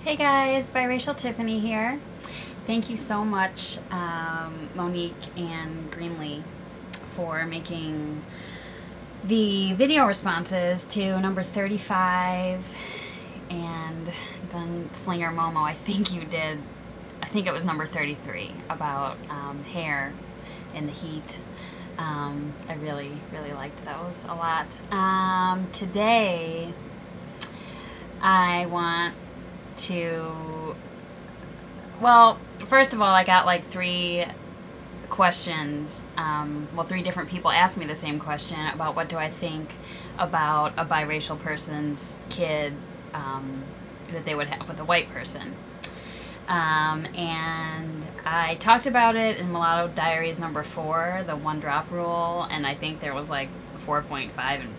Hey guys, biracial Tiffany here. Thank you so much, Monique and Greenlee, for making the video responses to number 35 and Gunslinger Momo. I think you did, I think it was number 33, about hair in the heat. I really liked those a lot. Today, I want to, well, first of all, I got like 3 questions, well, 3 different people asked me the same question about what do I think about a biracial person's kid that they would have with a white person. And I talked about it in Mulatto Diaries number 4, the 1-drop rule, and I think there was like 4.5 and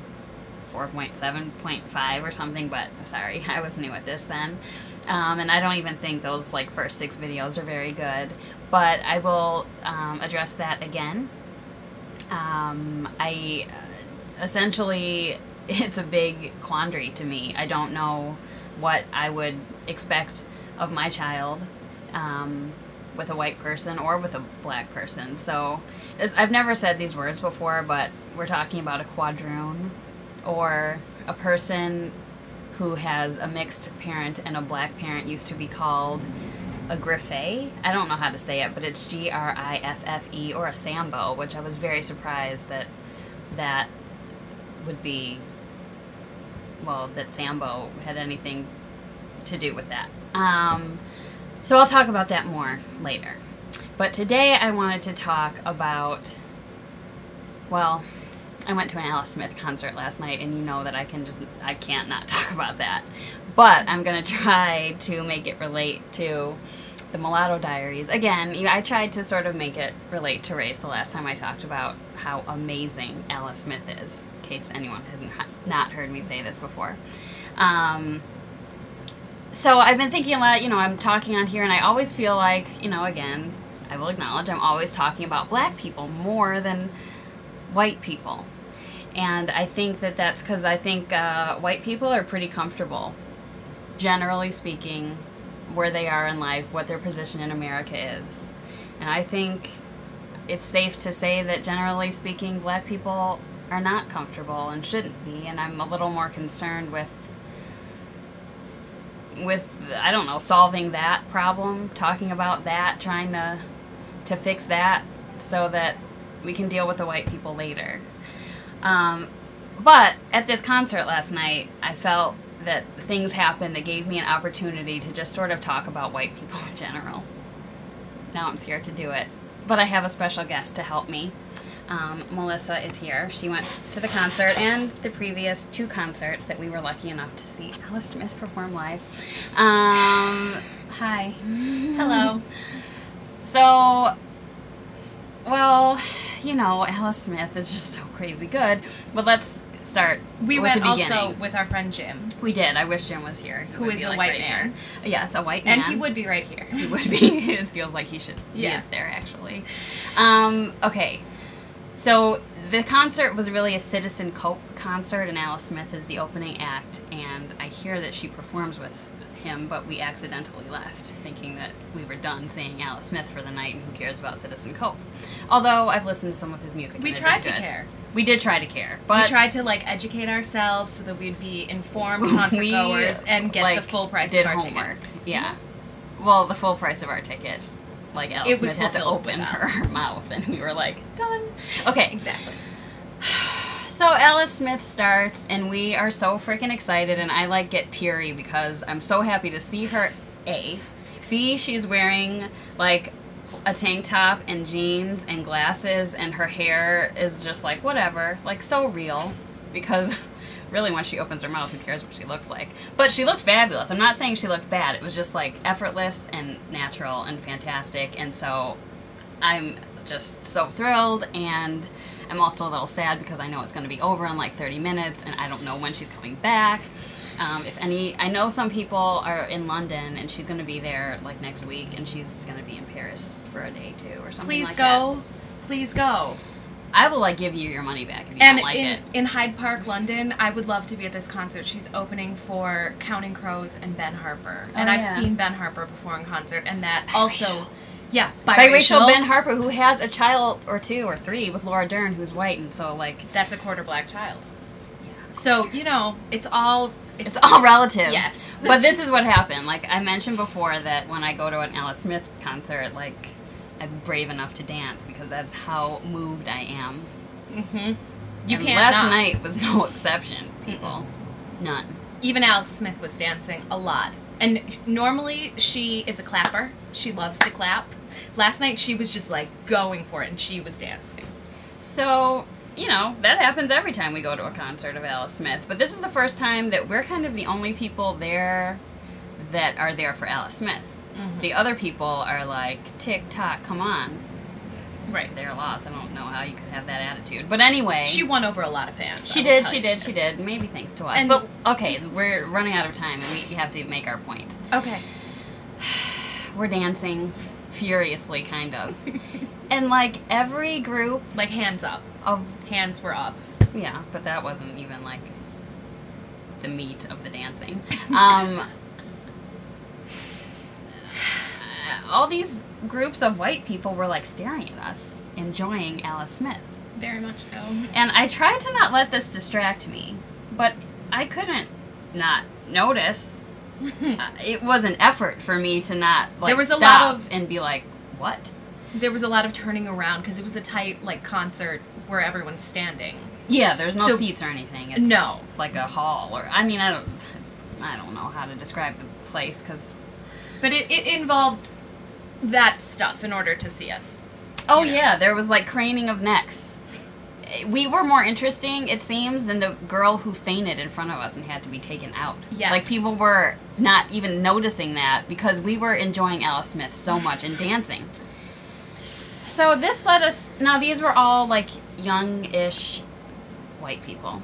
4.7.5 or something, but sorry, I was new at this then. And I don't even think those like first 6 videos are very good, but I will address that again. Essentially, it's a big quandary to me. I don't know what I would expect of my child with a white person or with a black person. So I've never said these words before, but we're talking about a quadroon, or a person who has a mixed parent and a black parent used to be called a griffe. I don't know how to say it, but it's Griffe, or a sambo, which I was very surprised that that would be, well, that sambo had anything to do with that. So I'll talk about that more later. But today I wanted to talk about, well, I went to an Alice Smith concert last night, and you know that I can't not talk about that. But I'm going to try to make it relate to the Mulatto Diaries. Again, I tried to sort of make it relate to race the last time I talked about how amazing Alice Smith is, in case anyone has not heard me say this before. So I've been thinking a lot, I'm talking on here, and I always feel like, again, I will acknowledge I'm always talking about black people more than white people. And I think that that's because I think white people are pretty comfortable, generally speaking, where they are in life, what their position in America is. And I think it's safe to say that, generally speaking, black people are not comfortable and shouldn't be. And I'm a little more concerned with I don't know, solving that problem, talking about that, trying to fix that so that we can deal with the white people later. But at this concert last night, I felt that things happened that gave me an opportunity to just sort of talk about white people in general. Now I'm scared to do it, but I have a special guest to help me. Melissa is here. She went to the concert and the previous 2 concerts that we were lucky enough to see Alice Smith perform live. Hi. Hello. So, well, Alice Smith is just so crazy good. But let's start with the beginning. We went also with our friend Jim. We did. I wish Jim was here. Who is a white man. Yes, a white man. And he would be right here. He would be. It feels like he should. Yeah. He is there, actually. Okay. So the concert was really a Citizen Cope concert, and Alice Smith is the opening act, and I hear that she performs with him, but we accidentally left, thinking that we were done seeing Alice Smith for the night, and who cares about Citizen Cope? Although I've listened to some of his music. We tried to care. We did try to care, but we tried to educate ourselves so that we'd be informed concert goers and get the full price of our ticket. Yeah, well, the full price of our ticket. Like, Alice Smith had to open her mouth, and we were like, done. Okay. Exactly. So Alice Smith starts, and we are so freaking excited, and I, get teary because I'm so happy to see her, A. B, she's wearing, a tank top and jeans and glasses, and her hair is just, whatever. So real, because really, when she opens her mouth, who cares what she looks like? But she looked fabulous. I'm not saying she looked bad. It was just, effortless and natural and fantastic. And so I'm just so thrilled. And I'm also a little sad because I know it's going to be over in, 30 minutes. And I don't know when she's coming back. I know some people are in London, and she's going to be there, next week. And she's going to be in Paris for a day, too, or something like that. Please go. Please go. I will, like, give you your money back if you don't like it. And in Hyde Park, London, I would love to be at this concert. She's opening for Counting Crows and Ben Harper. And I've seen Ben Harper perform in concert, and that also... Yeah, biracial Ben Harper, who has a child or 2 or 3 with Laura Dern, who's white, and so, like... That's a quarter black child. Yeah. So, you know, it's all relative. Yes. But this is what happened. Like, I mentioned before that when I go to an Alice Smith concert, like, I'm brave enough to dance because that's how moved I am. Mm-hmm. You and can't last not. night was no exception, people. Mm-hmm. None. Even Alice Smith was dancing a lot. And normally she is a clapper. She loves to clap. Last night she was just, like, going for it, and she was dancing. So, you know, that happens every time we go to a concert of Alice Smith. But this is the first time that we're kind of the only people there that are there for Alice Smith. Mm-hmm. The other people are like, tick-tock, come on. It's right. Their loss. I don't know how you could have that attitude. But anyway. She won over a lot of fans. She did. Maybe thanks to us. But, okay, we're running out of time, and we have to make our point. Okay. We're dancing furiously, kind of. And, like, every group... Like, hands up. Hands were up. Yeah, but that wasn't even, like, the meat of the dancing. All these groups of white people were, like, staring at us, enjoying Alice Smith. Very much so. And I tried to not let this distract me, but I couldn't not notice. It was an effort for me to not, like, there was stop a lot of, and be like, what? There was a lot of turning around, because it was a tight, like, concert where everyone's standing. Yeah, there's no seats or anything. It's no. Like a hall, or, I mean, I don't know how to describe the place, because... But it involved that stuff in order to see us. Oh, yeah, there was, like, craning of necks. We were more interesting, it seems, than the girl who fainted in front of us and had to be taken out. Yes. Like, people were not even noticing that because we were enjoying Alice Smith so much and dancing. So this led us... Now, these were all, like, young-ish white people.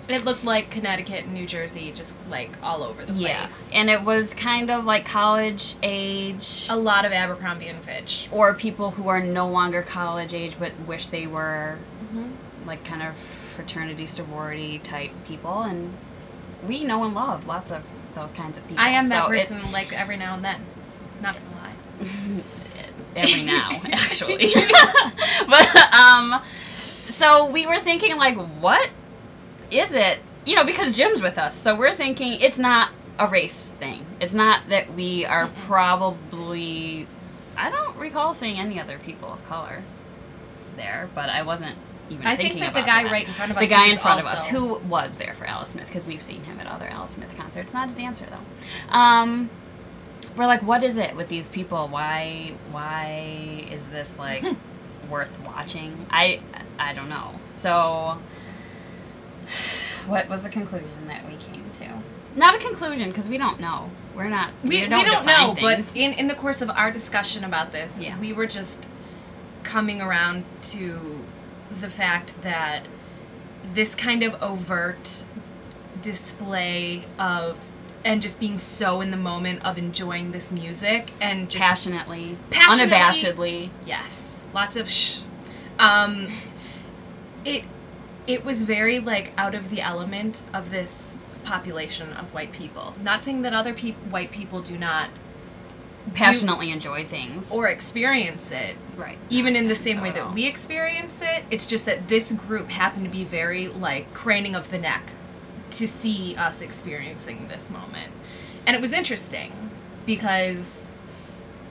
It looked like Connecticut and New Jersey, just, like, all over the place. Yeah, and it was kind of, like, college age. A lot of Abercrombie and Fitch. Or people who are no longer college age but wish they were... Mm-hmm. Like, kind of fraternity, sorority type people, and we know and love lots of those kinds of people. I am that person, like, every now and then. Not gonna lie. Every now, actually. But, so we were thinking, like, what is it? You know, because Jim's with us, so we're thinking it's not a race thing. It's not that we are probably... I don't recall seeing any other people of color there, but I wasn't even thinking about that. I think that the guy right in front of us... The guy in front of us, who was there for Alice Smith, because we've seen him at other Alice Smith concerts. Not a dancer, though. We're like, what is it with these people? Why is this, like, worth watching? I don't know. So, what was the conclusion that we came to? Not a conclusion, because we don't know. We're not... We don't know, things. But in the course of our discussion about this, we were just coming around to the fact that this kind of overt display of, and just being so in the moment of enjoying this music and just passionately unabashedly, yes, lots of it was very, like, out of the element of this population of white people. Not saying that other white people do not passionately enjoy things or experience it, right? Even in the same way that we experience it. It's just that this group happened to be very, like, craning of the neck to see us experiencing this moment. And it was interesting because,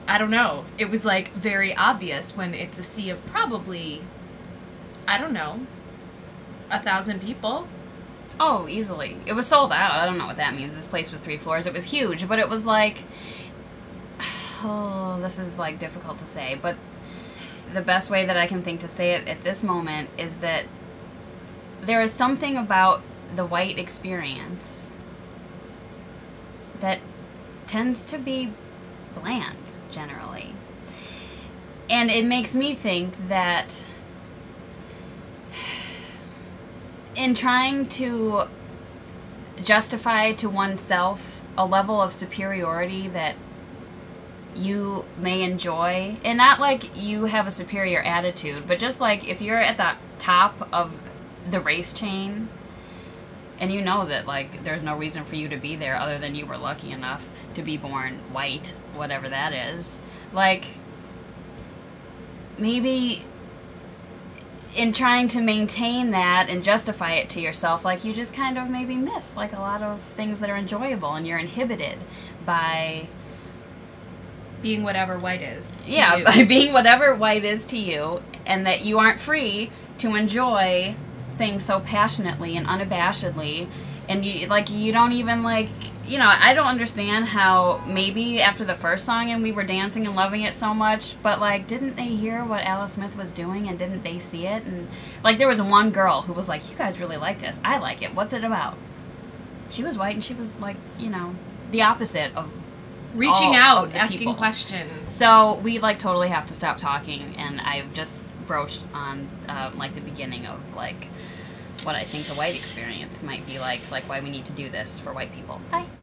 I don't know, it was, like, very obvious when it's a sea of probably, I don't know, 1,000 people. Oh, easily. It was sold out. I don't know what that means. This place was 3 floors. It was huge, but it was like... Oh, this is, like, difficult to say, but the best way that I can think to say it at this moment is that there is something about the white experience that tends to be bland, generally. And it makes me think that in trying to justify to oneself a level of superiority that you may enjoy, and not like you have a superior attitude, but just like if you're at the top of the race chain and you know that like there's no reason for you to be there other than you were lucky enough to be born white, whatever that is, like maybe in trying to maintain that and justify it to yourself, like you just kind of maybe miss like a lot of things that are enjoyable, and you're inhibited by being whatever white is to yeah you. By being whatever white is to you, and that you aren't free to enjoy things so passionately and unabashedly, and you don't even like, you know, I don't understand how maybe after the first song and we were dancing and loving it so much, but like didn't they hear what Alice Smith was doing and didn't they see it? And like there was one girl who was like, you guys really like this, I like it, what's it about? She was white and she was like, you know, the opposite of reaching out, asking people. questions. So we like totally have to stop talking, and I've just broached on like the beginning of like what I think the white experience might be like why we need to do this for white people. Bye.